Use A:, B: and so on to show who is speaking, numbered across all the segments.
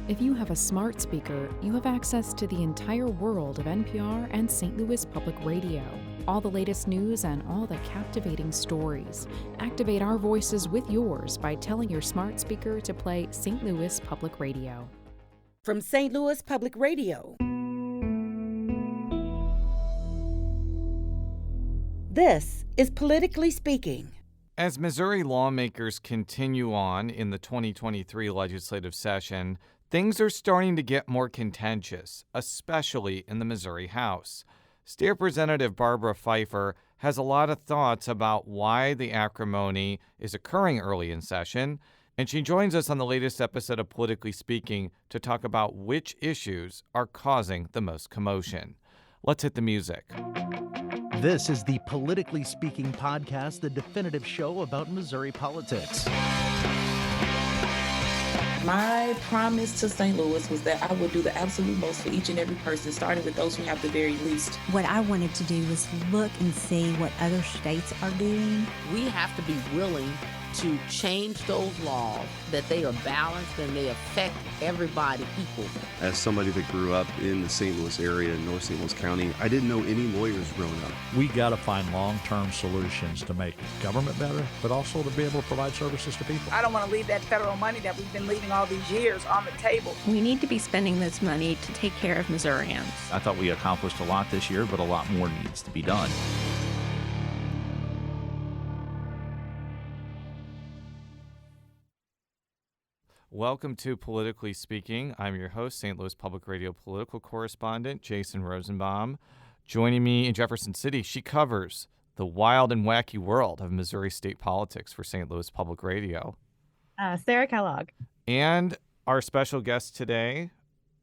A: If you have a smart speaker, you have access to the entire world of NPR and St. Louis Public Radio. All the latest news and all the captivating stories. Activate our voices with yours by telling your smart speaker to play St. Louis Public Radio.
B: From St. Louis Public Radio, this is Politically Speaking.
C: As Missouri lawmakers continue on in the 2023 legislative session, things are starting to get more contentious, especially in the Missouri House. State Representative Barbara Phifer has a lot of thoughts about why the acrimony is occurring early in session, and she joins us on the latest episode of Politically Speaking to talk about which issues are causing the most commotion. Let's hit the music.
D: This is the Politically Speaking podcast, the definitive show about Missouri politics.
E: My promise to St. Louis was that I would do the absolute most for each and every person, starting with those who have the very least.
F: What I wanted to do was look and see what other states are doing.
G: We have to be willing to change those laws, that they are balanced and they affect everybody equally.
H: As somebody that grew up in the St. Louis area, in North St. Louis County, I didn't know any lawyers growing up.
I: We got to find long-term solutions to make government better, but also to be able to provide services to people.
J: I don't want to leave that federal money that we've been leaving all these years on the table.
K: We need to be spending this money to take care of Missourians.
L: I thought we accomplished a lot this year, but a lot more needs to be done.
C: Welcome to Politically Speaking. I'm your host, St. Louis Public Radio political correspondent, Jason Rosenbaum. Joining me in Jefferson City, she covers the wild and wacky world of Missouri state politics for St. Louis Public Radio.
M: Sarah Kellogg.
C: And our special guest today,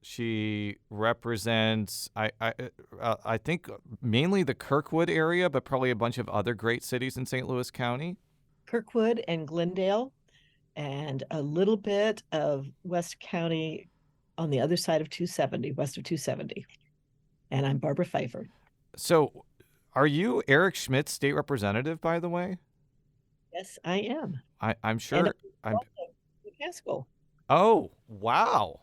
C: she represents, I think, mainly the Kirkwood area, but probably a bunch of other great cities in St. Louis County.
N: Kirkwood and Glendale, and a little bit of West County on the other side of 270, west of 270. And I'm Barbara Phifer.
C: So are you Eric Schmidt's state representative, by the way?
N: Yes, I am.
C: I'm sure.
N: I'm Haskell.
C: Oh, wow.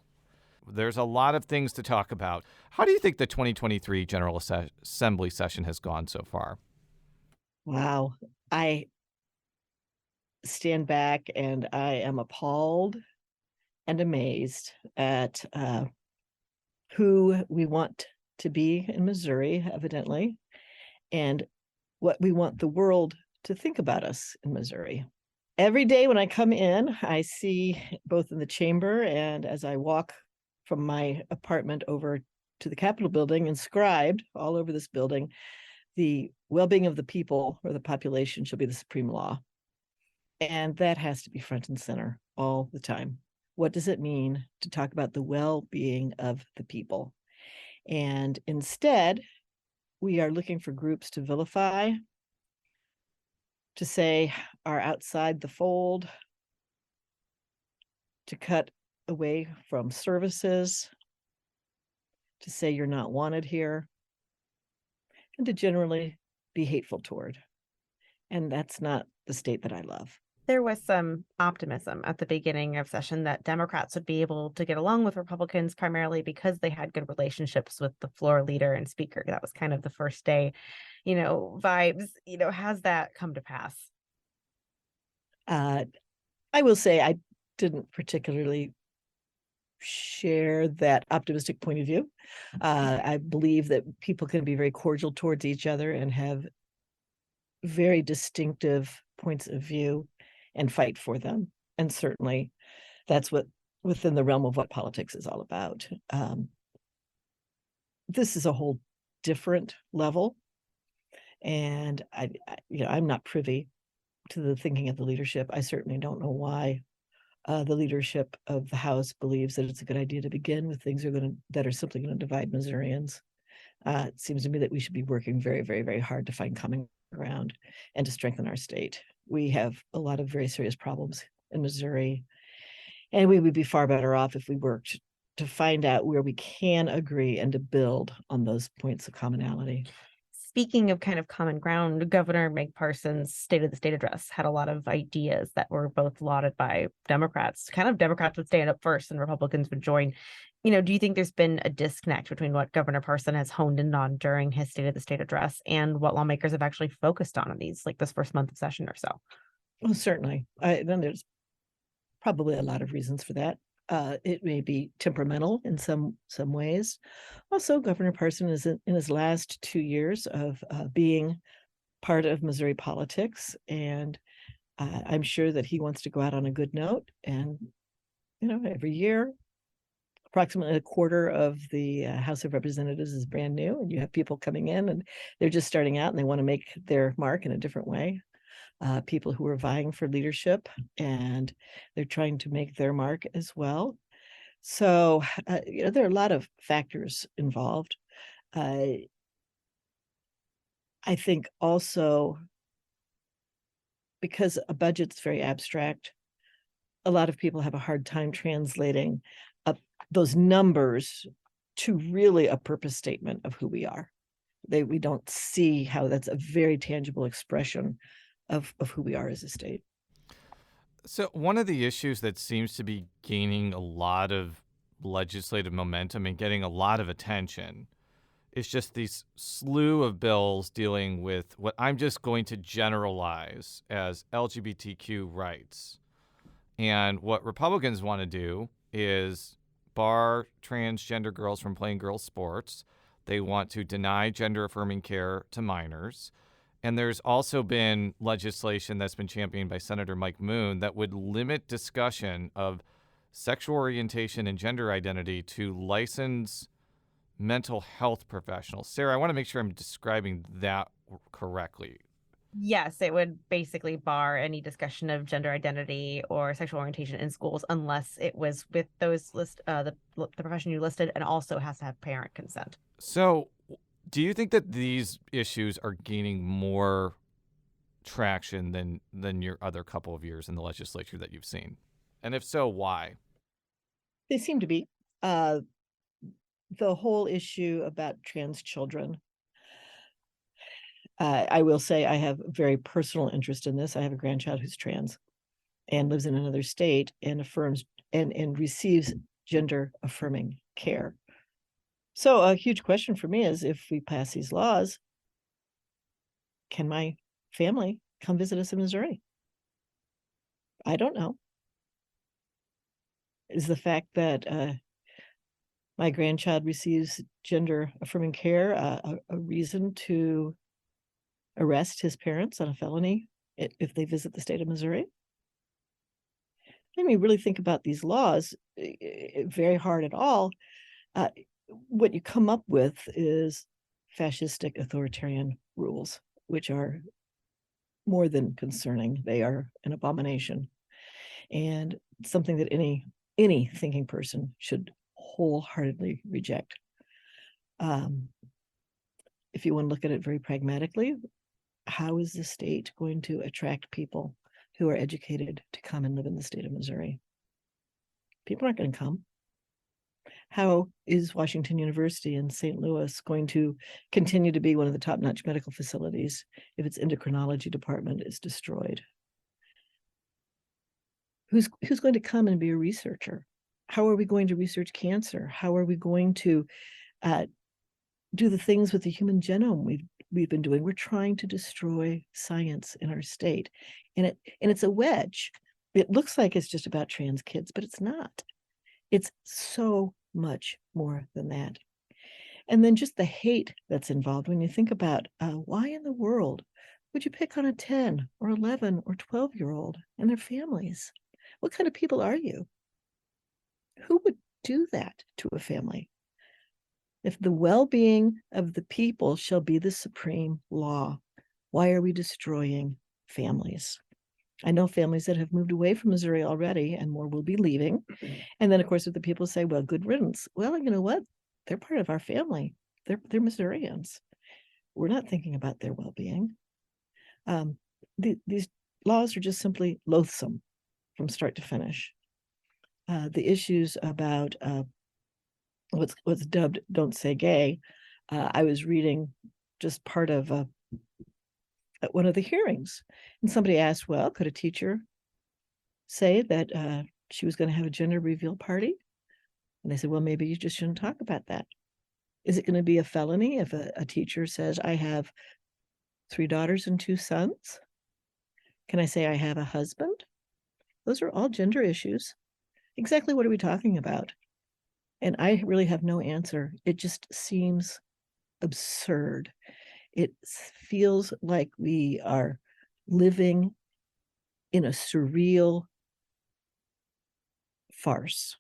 C: There's a lot of things to talk about. How do you think the 2023 General Assembly session has gone so far?
N: Wow. I stand back and I am appalled and amazed at who we want to be in Missouri, evidently, and what we want the world to think about us in Missouri. Every day when I come in, I see both in the chamber and as I walk from my apartment over to the Capitol building, inscribed all over this building, the well-being of the people or the population shall be the supreme law. And that has to be front and center all the time. What does it mean to talk about the well-being of the people? And instead, we are looking for groups to vilify, to say are outside the fold, to cut away from services, to say you're not wanted here, and to generally be hateful toward. And that's not the state that I love.
M: There was some optimism at the beginning of session that Democrats would be able to get along with Republicans primarily because they had good relationships with the floor leader and speaker. That was kind of the first day, vibes. Has that come to pass?
N: I will say I didn't particularly share that optimistic point of view. I believe that people can be very cordial towards each other and have very distinctive points of view and fight for them. And certainly that's what within the realm of what politics is all about. This is a whole different level. And I'm not privy to the thinking of the leadership. I certainly don't know why the leadership of the House believes that it's a good idea to begin with things that are simply going to divide Missourians. It seems to me that we should be working very, very, very hard to find common ground and to strengthen our state. We have a lot of very serious problems in Missouri, and we would be far better off if we worked to find out where we can agree and to build on those points of commonality.
M: speaking of kind of common ground, Governor Mike Parson's State of the State address had a lot of ideas that were both lauded by Democrats. Kind of Democrats would stand up first and Republicans would join. Do you think there's been a disconnect between what Governor Parson has honed in on during his State of the State address and what lawmakers have actually focused on in these, like this first month of session or so?
N: Well, certainly. Then there's probably a lot of reasons for that. It may be temperamental in some ways. Also, Governor Parson is in his last 2 years of being part of Missouri politics, and I'm sure that he wants to go out on a good note. And every year, approximately a quarter of the House of Representatives is brand new, and you have people coming in and they're just starting out and they want to make their mark in a different way. People who are vying for leadership and they're trying to make their mark as well. So, there are a lot of factors involved. I think also because a budget's very abstract, a lot of people have a hard time translating those numbers to really a purpose statement of who we are. We don't see how that's a very tangible expression of who we are as a state.
C: So one of the issues that seems to be gaining a lot of legislative momentum and getting a lot of attention is just these slew of bills dealing with what I'm just going to generalize as LGBTQ rights. And what Republicans want to do is bar transgender girls from playing girls' sports. They want to deny gender-affirming care to minors. And there's also been legislation that's been championed by Senator Mike Moon that would limit discussion of sexual orientation and gender identity to licensed mental health professionals. Sarah, I want to make sure I'm describing that correctly.
M: Yes, it would basically bar any discussion of gender identity or sexual orientation in schools unless it was with those the profession you listed, and also has to have parent consent.
C: So do you think that these issues are gaining more traction than your other couple of years in the legislature that you've seen? And if so, why?
N: They seem to be. The whole issue about trans children. I will say I have a very personal interest in this. I have a grandchild who's trans and lives in another state and affirms and receives gender affirming care. So a huge question for me is, if we pass these laws, can my family come visit us in Missouri? I don't know. Is the fact that my grandchild receives gender affirming care a reason to arrest his parents on a felony if they visit the state of Missouri? I mean, really think about these laws very hard at all. What you come up with is fascistic authoritarian rules, which are more than concerning. They are an abomination and something that any thinking person should wholeheartedly reject. If you want to look at it very pragmatically, how is the state going to attract people who are educated to come and live in the state of Missouri? People aren't going to come. How is Washington University in St. Louis going to continue to be one of the top-notch medical facilities if its endocrinology department is destroyed? Who's going to come and be a researcher? How are we going to research cancer? How are we going to do the things with the human genome we've been doing? We're trying to destroy science in our state, and it's a wedge. It looks like it's just about trans kids, but it's not. It's so much more than that. And then just the hate that's involved when you think about why in the world would you pick on a 10 or 11 or 12-year-old and their families? What kind of people are you? Who would do that to a family? If the well-being of the people shall be the supreme law, why are we destroying families? I know families that have moved away from Missouri already, and more will be leaving. And then, of course, if the people say, well, good riddance. Well, you know what? They're part of our family. They're Missourians. We're not thinking about their well-being. These laws are just simply loathsome from start to finish. The issues about what's dubbed "Don't Say Gay." I was reading just part of at one of the hearings. And somebody asked, well, could a teacher say that she was going to have a gender reveal party? And they said, well, maybe you just shouldn't talk about that. Is it going to be a felony if a teacher says, I have 3 daughters and 2 sons? Can I say I have a husband? Those are all gender issues. Exactly what are we talking about? And I really have no answer. It just seems absurd. It feels like we are living in a surreal farce.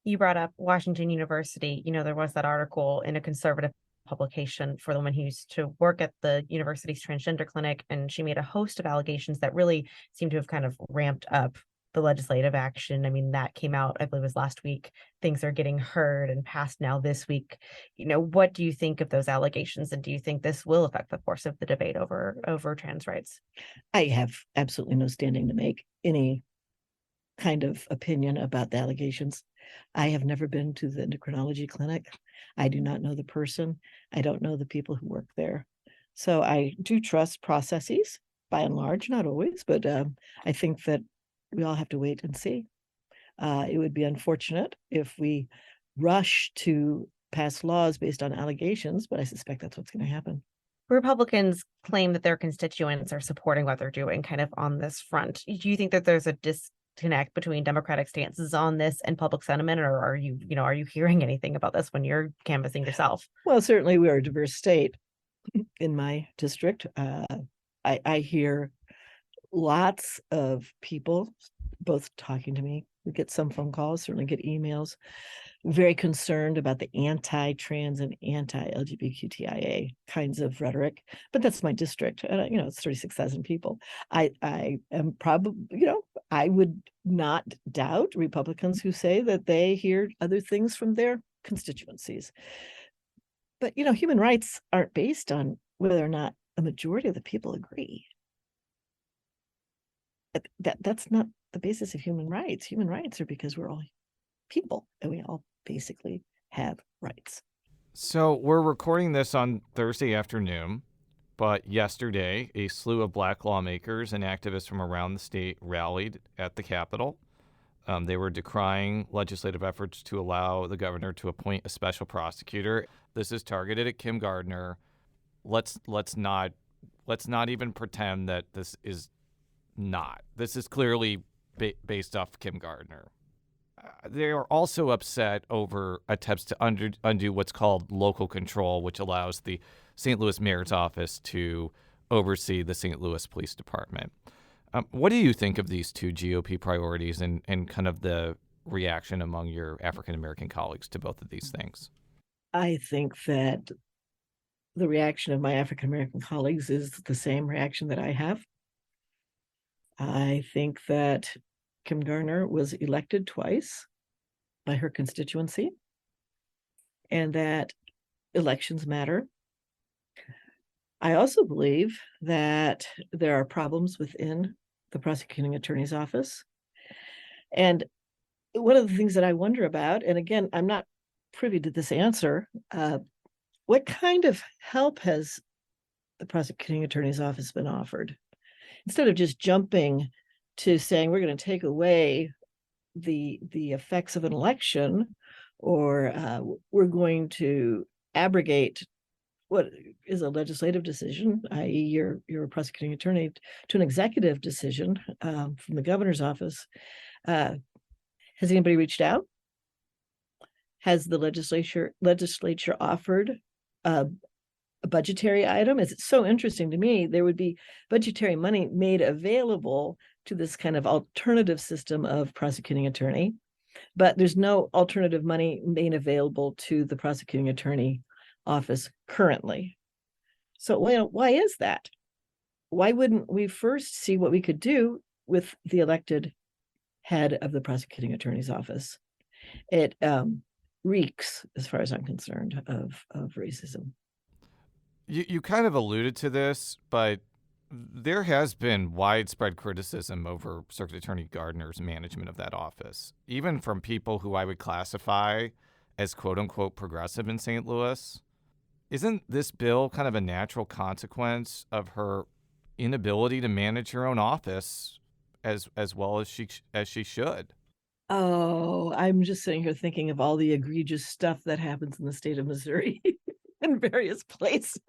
M: You brought up Washington University. There was that article in a conservative publication for the woman who used to work at the university's transgender clinic, and she made a host of allegations that really seem to have kind of ramped up the legislative action. I mean, that came out, I believe it was last week. Things are getting heard and passed now this week. What do you think of those allegations, and do you think this will affect the course of the debate over trans rights?
N: I have absolutely no standing to make any kind of opinion about the allegations. I have never been to the endocrinology clinic. I do not know the person. I don't know the people who work there. So I do trust processes by and large, not always, but I think that we all have to wait and see. It would be unfortunate if we rush to pass laws based on allegations, but I suspect that's what's going to happen.
M: Republicans claim that their constituents are supporting what they're doing kind of on this front. Do you think that there's a disconnect between Democratic stances on this and public sentiment, or are you hearing anything about this when you're canvassing yourself?
N: Well, certainly we are a diverse state. In my district, I hear lots of people both talking to me. We get some phone calls, certainly get emails, very concerned about the anti-trans and anti-LGBTQIA kinds of rhetoric. But that's my district, and it's 36,000 people. I am probably, I would not doubt Republicans who say that they hear other things from their constituencies. But human rights aren't based on whether or not a majority of the people agree. That's not the basis of human rights. Human rights are because we're all people and we all basically have rights.
C: So we're recording this on Thursday afternoon, but yesterday a slew of Black lawmakers and activists from around the state rallied at the Capitol. They were decrying legislative efforts to allow the governor to appoint a special prosecutor. This is targeted at Kim Gardner. Let's not even pretend that this is not. This is clearly based off Kim Gardner. They are also upset over attempts to undo what's called local control, which allows the St. Louis Mayor's office to oversee the St. Louis Police Department. What do you think of these two GOP priorities and kind of the reaction among your African-American colleagues to both of these things?
N: I think that the reaction of my African-American colleagues is the same reaction that I have. I think that Kim Gardner was elected twice by her constituency, and that elections matter. I also believe that there are problems within the prosecuting attorney's office. And one of the things that I wonder about, and again, I'm not privy to this answer, what kind of help has the prosecuting attorney's office been offered? Instead of just jumping to saying we're going to take away the effects of an election, or we're going to abrogate what is a legislative decision, i.e. you're a prosecuting attorney, to an executive decision from the governor's office. Has anybody reached out? Has the legislature offered a budgetary item? It's so interesting to me. There would be budgetary money made available to this kind of alternative system of prosecuting attorney, but there's no alternative money made available to the prosecuting attorney office currently. So why is that? Why wouldn't we first see what we could do with the elected head of the prosecuting attorney's office? It reeks, as far as I'm concerned, of racism.
C: You kind of alluded to this, but there has been widespread criticism over Circuit Attorney Gardner's management of that office, even from people who I would classify as quote-unquote progressive in St. Louis. Isn't this bill kind of a natural consequence of her inability to manage her own office as well as she should?
N: Oh, I'm just sitting here thinking of all the egregious stuff that happens in the state of Missouri in various places.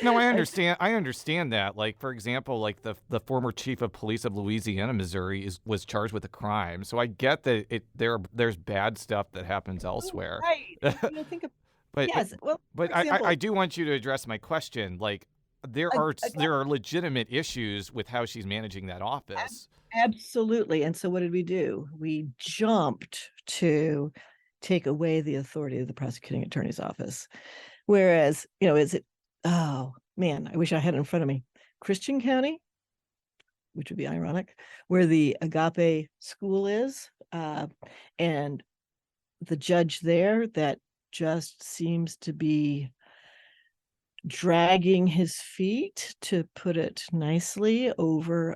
C: No, I understand that. Like, for example, like the former chief of police of Louisiana, Missouri, was charged with a crime. So I get that there's bad stuff that happens elsewhere.
N: Right. Think of
C: But
N: yes. Well,
C: but
N: for example,
C: I do want you to address my question. Like, there are legitimate issues with how she's managing that office.
N: Absolutely. And so what did we do? We jumped to take away the authority of the prosecuting attorney's office. Whereas, oh man, I wish I had it in front of me. Christian County, which would be ironic, where the Agape school is, and the judge there that just seems to be dragging his feet, to put it nicely, over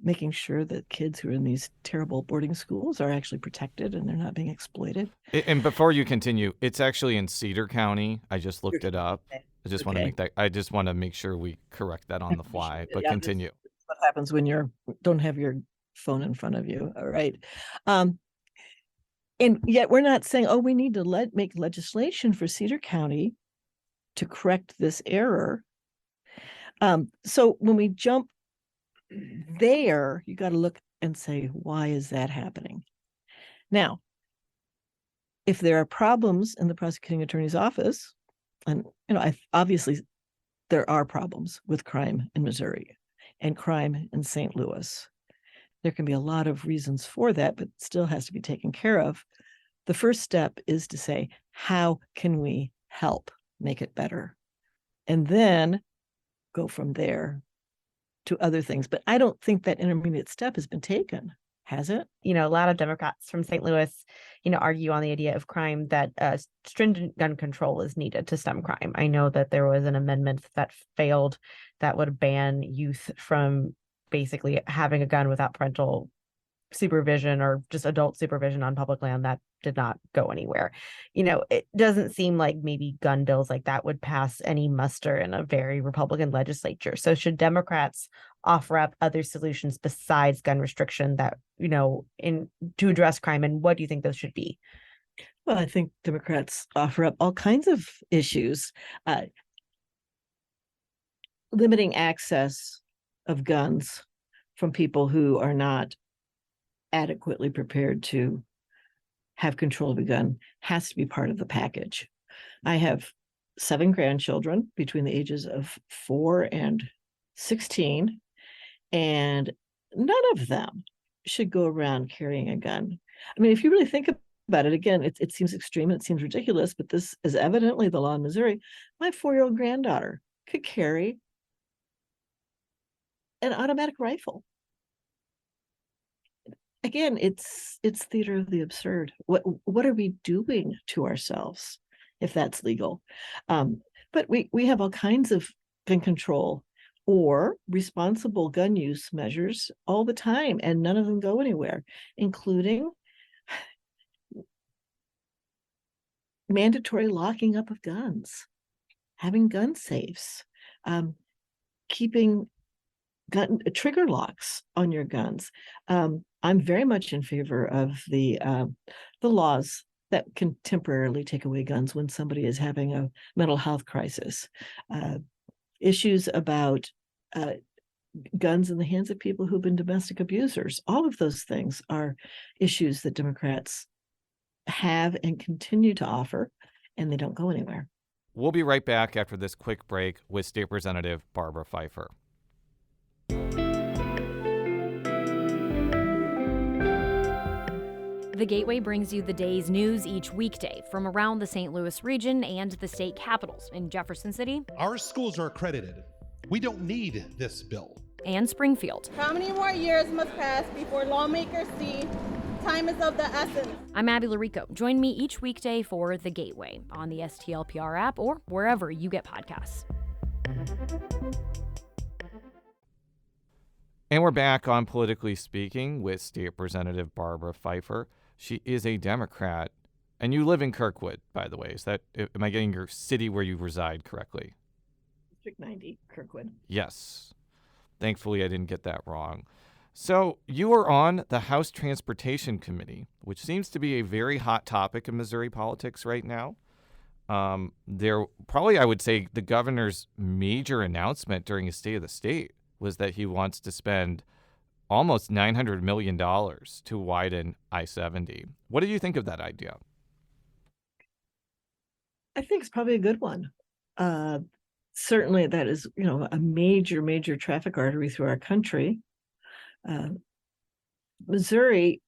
N: making sure that kids who are in these terrible boarding schools are actually protected and they're not being exploited.
C: And before you continue, it's actually in Cedar County. I just looked it up. I just want to make that. I just want to make sure we correct that on the fly. But continue.
N: What happens when you don't have your phone in front of you? All right. And yet we're not saying, oh, we need to make legislation for Cedar County to correct this error. So when we jump there, you got to look and say, why is that happening? Now, if there are problems in the prosecuting attorney's office, and obviously there are problems with crime in Missouri and crime in St. Louis. There can be a lot of reasons for that, but it still has to be taken care of. The first step is to say, how can we help make it better? And then go from there to other things. But I don't think that intermediate step has been taken, has it?
M: A lot of Democrats from St. Louis, argue on the idea of crime that stringent gun control is needed to stem crime. I know that there was an amendment that failed that would ban youth from basically having a gun without parental supervision or just adult supervision on public land. That did not go anywhere. It doesn't seem like maybe gun bills like that would pass any muster in a very Republican legislature. So should Democrats offer up other solutions besides gun restriction that, to address crime? And what do you think those should be?
N: Well, I think Democrats offer up all kinds of issues. Limiting access of guns from people who are not adequately prepared to have control of a gun has to be part of the package. I have 7 grandchildren between the ages of 4 and 16, and none of them should go around carrying a gun. I mean, if you really think about it, again, it seems extreme, it seems ridiculous, but this is evidently the law in Missouri. My 4-year-old granddaughter could carry an automatic rifle. Again, it's theater of the absurd. What are we doing to ourselves if that's legal? But we have all kinds of gun control or responsible gun use measures all the time, and none of them go anywhere, including mandatory locking up of guns, having gun safes, keeping gun trigger locks on your guns. I'm very much in favor of the laws that can temporarily take away guns when somebody is having a mental health crisis. Issues about guns in the hands of people who've been domestic abusers. All of those things are issues that Democrats have and continue to offer, and they don't go anywhere.
C: We'll be right back after this quick break with State Representative Barbara Phifer.
O: The Gateway brings you the day's news each weekday from around the St. Louis region and the state capitals in Jefferson City.
P: Our schools are accredited. We don't need this bill.
O: And Springfield.
Q: How many more years must pass before lawmakers see time is of the essence?
O: I'm Abby Larico. Join me each weekday for The Gateway on the STLPR app or wherever you get podcasts.
C: And we're back on Politically Speaking with State Representative Barbara Phifer. She is a Democrat And you live in Kirkwood, by the way. Am I getting your city where you reside correctly?
N: District 90, Kirkwood.
C: Yes. Thankfully, I didn't get that wrong. So you are on the House Transportation Committee, which seems to be a very hot topic in Missouri politics right now. I would say the governor's major announcement during his State of the State was that he wants to spend almost $900 million to widen I-70. What do you think of that idea?
N: I think it's probably a good one. Certainly that is, a major traffic artery through our country. Missouri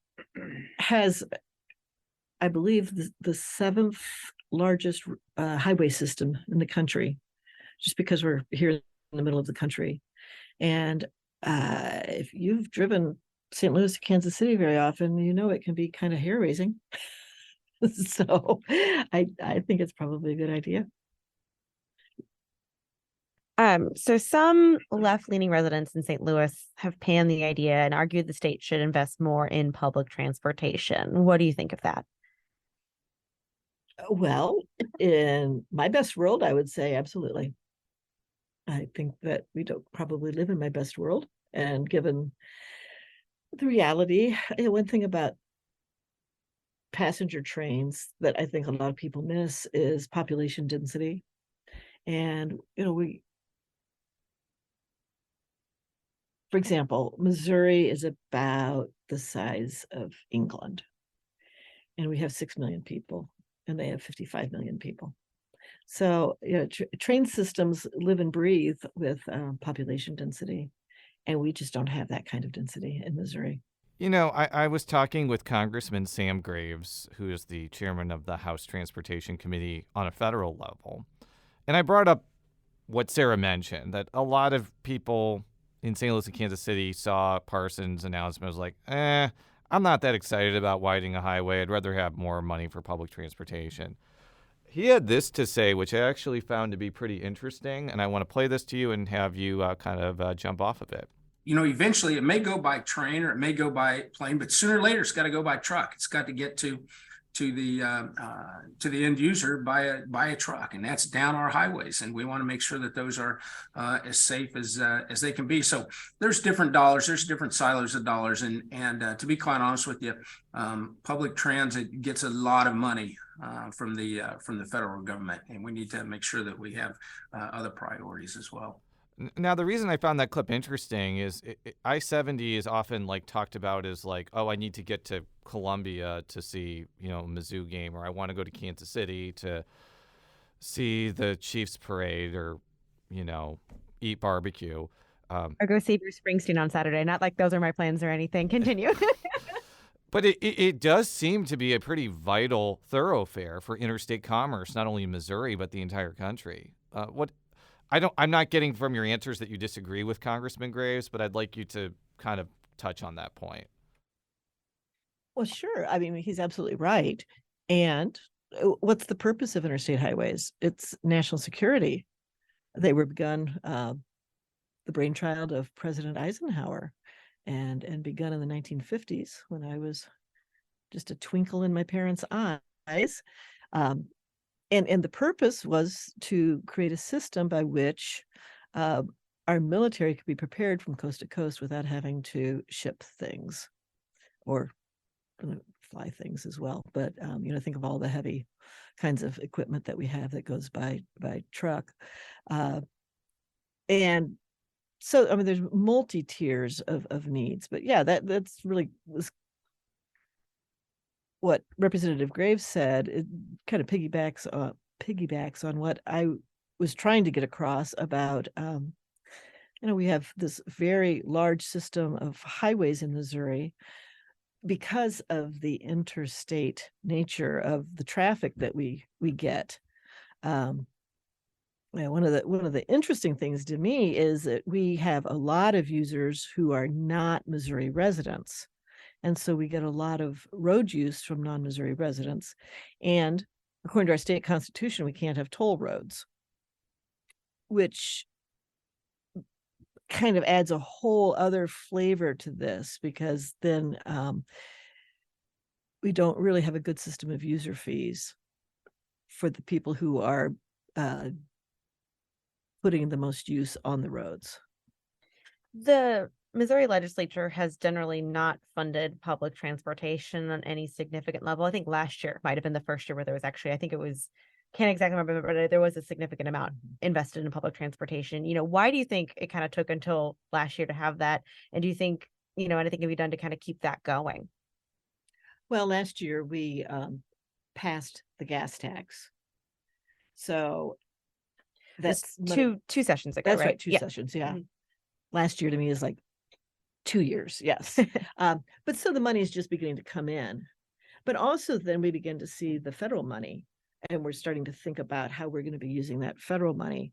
N: has, I believe, the seventh largest highway system in the country, just because we're here in the middle of the country. And if you've driven St. Louis to Kansas City very often, it can be kind of hair-raising. So I think it's probably a good idea.
M: So some left-leaning residents in St. Louis have panned the idea and argued the state should invest more in public transportation. What do you think of that?
N: Well, in my best world, I would say absolutely. I think that we don't probably live in my best world. And given the reality, one thing about passenger trains that I think a lot of people miss is population density. And, for example, Missouri is about the size of England, and we have 6 million people, and they have 55 million people. So, train systems live and breathe with population density, and we just don't have that kind of density in Missouri.
C: I was talking with Congressman Sam Graves, who is the chairman of the House Transportation Committee on a federal level, and I brought up what Sarah mentioned, that a lot of people in St. Louis and Kansas City saw Parsons' announcement, was like, I'm not that excited about widening a highway. I'd rather have more money for public transportation. He had this to say, which I actually found to be pretty interesting, and I want to play this to you and have you jump off of it.
R: Eventually it may go by train or it may go by plane, but sooner or later it's got to go by truck. It's got to get to the end user by a truck, and that's down our highways. And we want to make sure that those are as safe as they can be. So there's different dollars, there's different silos of dollars, and to be quite honest with you, public transit gets a lot of money from the federal government, and we need to make sure that we have other priorities as well.
C: Now, the reason I found that clip interesting is I-70 is often talked about as I need to get to Columbia to see, a Mizzou game, or I want to go to Kansas City to see the Chiefs parade, or, eat barbecue.
M: Or go see Bruce Springsteen on Saturday. Not like those are my plans or anything. Continue.
C: But it does seem to be a pretty vital thoroughfare for interstate commerce, not only in Missouri, but the entire country. I'm not getting from your answers that you disagree with Congressman Graves, but I'd like you to kind of touch on that point.
N: Well, sure. I mean, he's absolutely right. And what's the purpose of interstate highways? It's national security. They were begun, the brainchild of President Eisenhower, and begun in the 1950s when I was just a twinkle in my parents' eyes. And the purpose was to create a system by which our military could be prepared from coast to coast without having to ship things or fly things as well. But, think of all the heavy kinds of equipment that we have that goes by truck. And so, there's multi-tiers of needs. But yeah, that's really what Representative Graves said. It kind of piggybacks on what I was trying to get across about, we have this very large system of highways in Missouri because of the interstate nature of the traffic that we get. One of the interesting things to me is that we have a lot of users who are not Missouri residents. And so we get a lot of road use from non-Missouri residents. And according to our state constitution, we can't have toll roads, which kind of adds a whole other flavor to this, because then we don't really have a good system of user fees for the people who are putting the most use on the roads.
M: The Missouri legislature has generally not funded public transportation on any significant level. I think last year might have been the first year where there was actually, I think it was, can't exactly remember, but there was a significant amount invested in public transportation. Why do you think it kind of took until last year to have that? And do you think, anything can be done to kind of keep that going?
N: Well, last year we passed the gas tax. So that's
M: two sessions ago.
N: That's
M: right?
N: 2 sessions. Yeah. Mm-hmm. Last year to me is like 2 years. Yes. But so the money is just beginning to come in. But also then we begin to see the federal money, and we're starting to think about how we're going to be using that federal money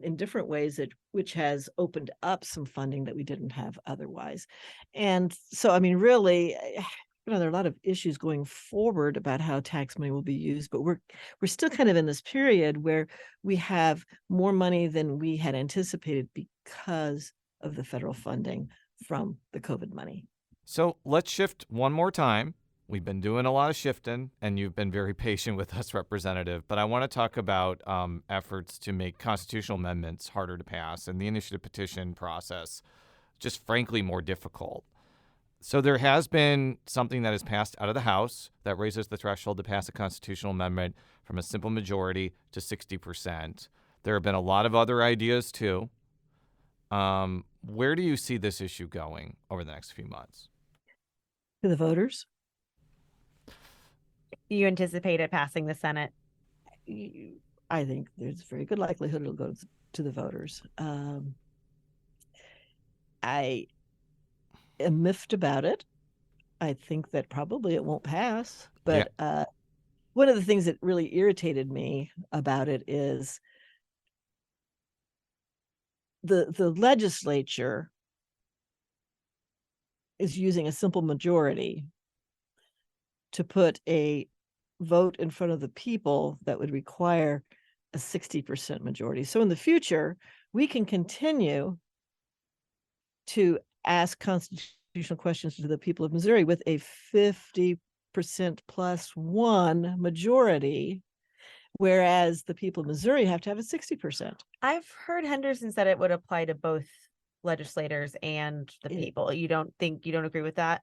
N: in different ways, which has opened up some funding that we didn't have otherwise. And so, I mean, really, there are a lot of issues going forward about how tax money will be used, but we're still kind of in this period where we have more money than we had anticipated because of the federal funding from the COVID money.
C: So let's shift one more time. We've been doing a lot of shifting, and you've been very patient with us, Representative. But I want to talk about efforts to make constitutional amendments harder to pass and the initiative petition process just frankly more difficult. So there has been something that has passed out of the House that raises the threshold to pass a constitutional amendment from a simple majority to 60%. There have been a lot of other ideas, too. Where do you see this issue going over the next few months?
N: To the voters?
M: You anticipate it passing the Senate?
N: I think there's a very good likelihood it'll go to the voters. I am miffed about it. I think that probably it won't pass. But one of the things that really irritated me about it is the legislature is using a simple majority to put a vote in front of the people that would require a 60% majority. So in the future, we can continue to ask constitutional questions to the people of Missouri with a 50% plus one majority, whereas the people of Missouri have to have a 60%.
M: I've heard Henderson said it would apply to both legislators and the people. You don't agree with that?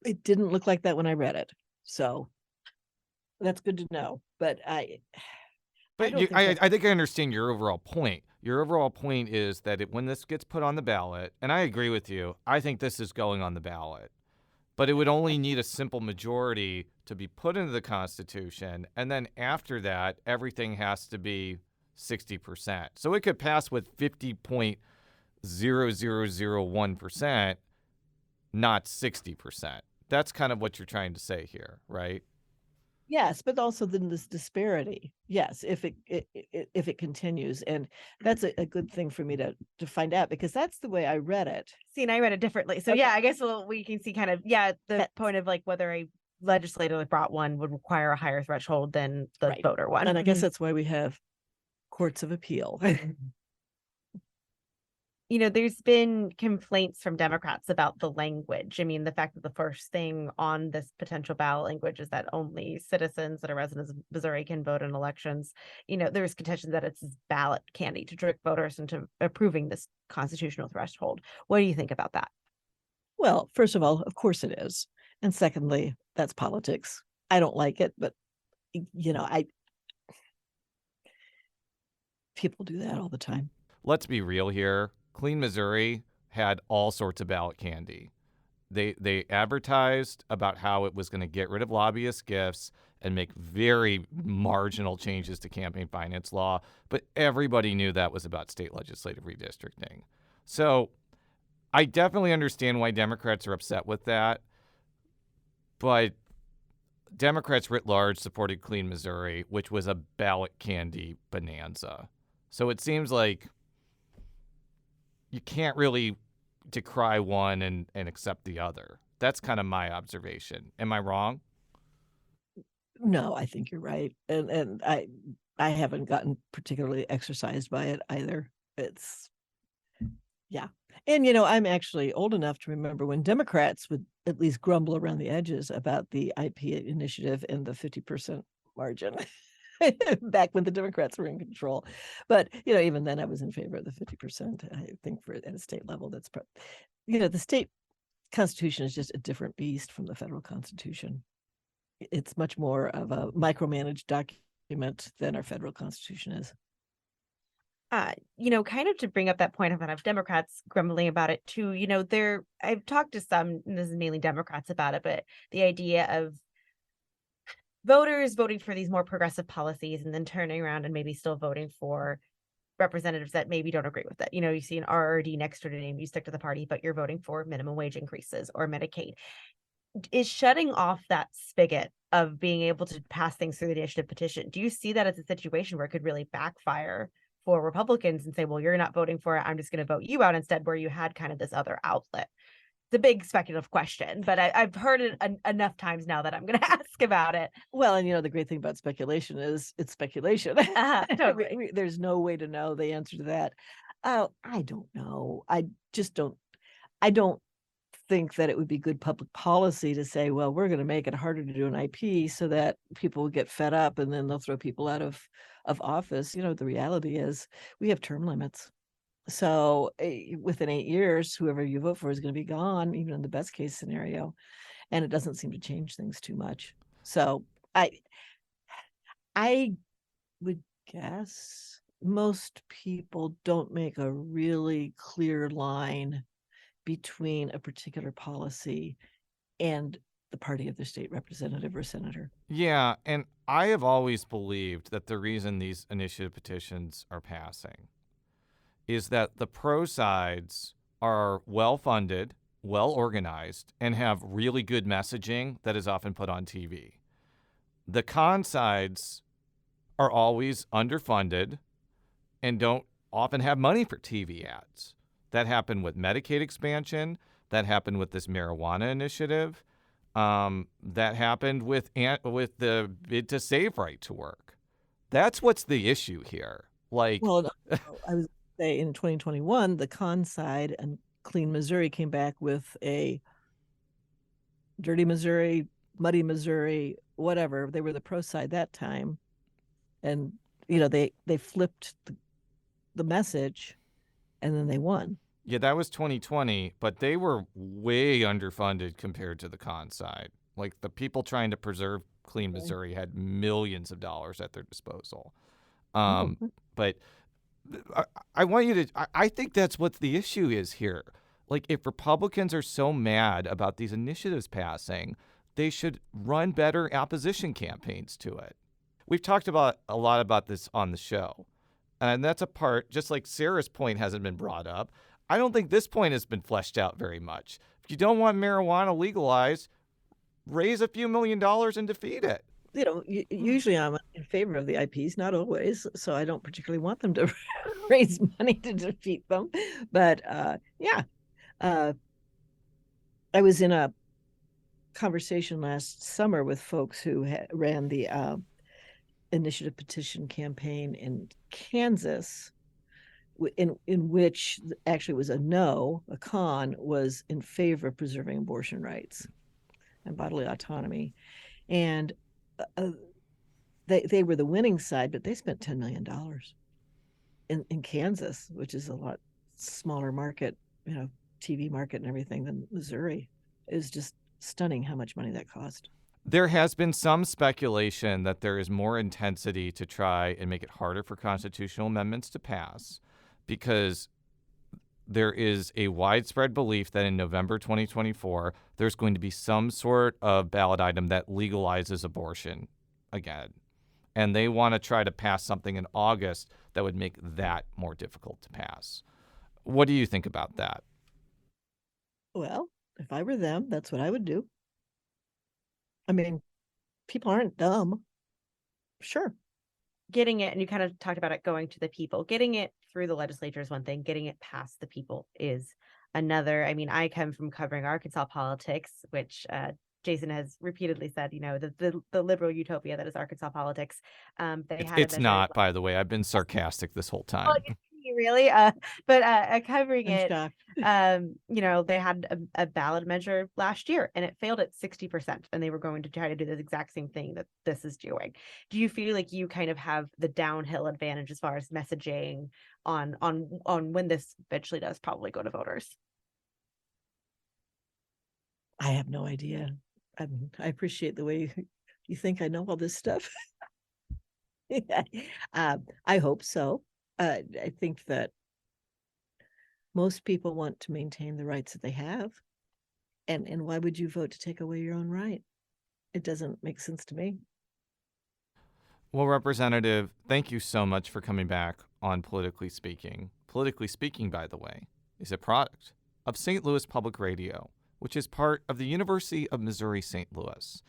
N: It didn't look like that when I read it. So that's good to know. But I think I understand your overall point. Your overall point is that when this gets put on the ballot, and I agree with you, I think this is going on the ballot, but it would only need a simple majority to be put into the Constitution. And then after that, everything has to be 60%. So it could pass with 50.0001%, not 60%. That's kind of what you're trying to say here, right? Yes, but also then this disparity. Yes, if it continues, and that's a good thing for me to find out, because that's the way I read it.
M: See, and I read it differently. So okay. Yeah, I guess we can see kind of the point of like whether a legislator that brought one would require a higher threshold than the voter one.
N: And I guess that's why we have courts of appeal.
M: There's been complaints from Democrats about the language. I mean, the fact that the first thing on this potential ballot language is that only citizens that are residents of Missouri can vote in elections. There's contention that it's ballot candy to trick voters into approving this constitutional threshold. What do you think about that?
N: Well, first of all, of course it is. And secondly, that's politics. I don't like it, but, people do that all the time.
C: Let's be real here. Clean Missouri had all sorts of ballot candy. They advertised about how it was going to get rid of lobbyist gifts and make very marginal changes to campaign finance law, but everybody knew that was about state legislative redistricting. So I definitely understand why Democrats are upset with that, but Democrats writ large supported Clean Missouri, which was a ballot candy bonanza. So it seems like you can't really decry one and accept the other. That's kind of my observation. Am I wrong?
N: No, I think you're right. And I haven't gotten particularly exercised by it either. Yeah. And, you know, I'm actually old enough to remember when Democrats would at least grumble around the edges about the IP initiative and the 50% margin back when the Democrats were in control. But, you know, even then I was in favor of the 50%. I think at a state level, you know, the state constitution is just a different beast from the federal constitution. It's much more of a micromanaged document than our federal constitution is.
M: You know, kind of to bring up that point of Democrats grumbling about it too, you know, I've talked to some, and this is mainly Democrats about it, but the idea of voters voting for these more progressive policies and then turning around and maybe still voting for representatives that maybe don't agree with it. You know, you see an RRD next to the name, you stick to the party, but you're voting for minimum wage increases or Medicaid. Is shutting off that spigot of being able to pass things through the initiative petition, do you see that as a situation where it could really backfire for Republicans and say, well, you're not voting for it, I'm just going to vote you out instead, where you had kind of this other outlet? It's a big speculative question, but I've heard it enough times now that I'm going to ask about it.
N: Well, and you know, the great thing about speculation is it's speculation.
M: Totally.
N: There's no way to know the answer to that. I don't know. I don't think that it would be good public policy to say, well, we're going to make it harder to do an IP so that people will get fed up and then they'll throw people out of office. You know, the reality is we have term limits. So within 8 years, whoever you vote for is going to be gone, even in the best case scenario. And it doesn't seem to change things too much. So I would guess most people don't make a really clear line between a particular policy and the party of their state representative or senator.
C: Yeah, and I have always believed that the reason these initiative petitions are passing is that the pro sides are well-funded, well-organized, and have really good messaging that is often put on TV. The con sides are always underfunded and don't often have money for TV ads. That happened with Medicaid expansion. That happened with this marijuana initiative. That happened with the bid to save right to work. That's what's the issue here. Like,
N: well, I was say in 2021, the con side and Clean Missouri came back with a dirty Missouri, muddy Missouri, whatever. They were the pro side that time, and you know they flipped the message, and then they won.
C: Yeah, that was 2020, but they were way underfunded compared to the con side. Like the people trying to preserve Clean Missouri had millions of dollars at their disposal. But I want you to, I think that's what the issue is here. Like if Republicans are so mad about these initiatives passing, they should run better opposition campaigns to it. We've talked about a lot about this on the show. And that's a part, just like Sarah's point hasn't been brought up. I don't think this point has been fleshed out very much. If you don't want marijuana legalized, raise a few $1 million and defeat it.
N: You know, usually I'm in favor of the IPs, not always. So I don't particularly want them to raise money to defeat them. But I was in a conversation last summer with folks who ran the initiative petition campaign in Kansas, in which actually was a con was in favor of preserving abortion rights and bodily autonomy. And they were the winning side, but they spent $10 million in Kansas, which is a lot smaller market, you know, TV market and everything than Missouri. It was just stunning how much money that cost.
C: There has been some speculation that there is more intensity to try and make it harder for constitutional amendments to pass, because there is a widespread belief that in November 2024, there's going to be some sort of ballot item that legalizes abortion again. And they want to try to pass something in August that would make that more difficult to pass. What do you think about that?
N: Well, if I were them, that's what I would do. I mean, people aren't dumb. Sure.
M: Getting it, and you kind of talked about it going to the people, getting it through the legislature is one thing, getting it past the people is another. I mean, I come from covering Arkansas politics, which Jason has repeatedly said, you know, the liberal utopia that is Arkansas politics. It's
C: not, by the way. I've been sarcastic this whole time.
M: Well, really? But covering
N: I'm
M: it,
N: shocked.
M: they had a ballot measure last year and it failed at 60%, and they were going to try to do the exact same thing that this is doing. Do you feel like you kind of have the downhill advantage as far as messaging on when this eventually does probably go to voters?
N: I have no idea. I appreciate the way you think I know all this stuff. I hope so. I think that most people want to maintain the rights that they have. And why would you vote to take away your own right? It doesn't make sense to me.
C: Well, Representative, thank you so much for coming back on Politically Speaking. Politically Speaking, by the way, is a product of St. Louis Public Radio, which is part of the University of Missouri St. Louis.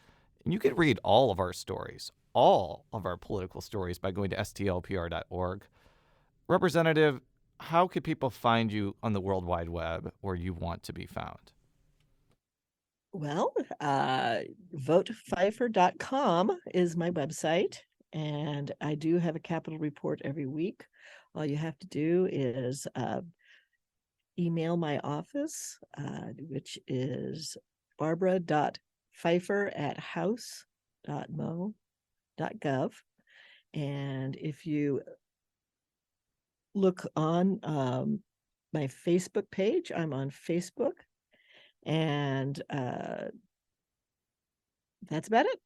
C: And you can read all of our stories, all of our political stories, by going to stlpr.org. Representative, how could people find you on the World Wide Web where you want to be found?
N: Well, votephifer.com is my website, and I do have a Capitol report every week. All you have to do is email my office, which is barbara.phifer@house.mo.gov. And if you look on my Facebook page, I'm on Facebook. And that's about it.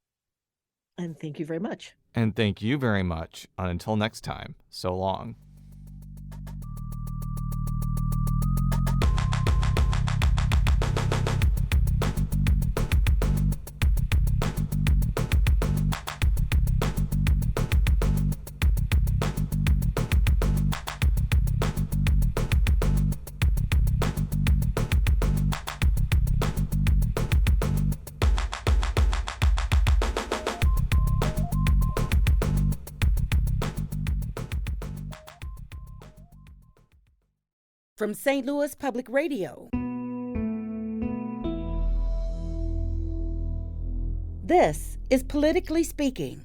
N: And thank you very much.
C: And thank you very much. Until next time, so long.
B: From St. Louis Public Radio, this is Politically Speaking.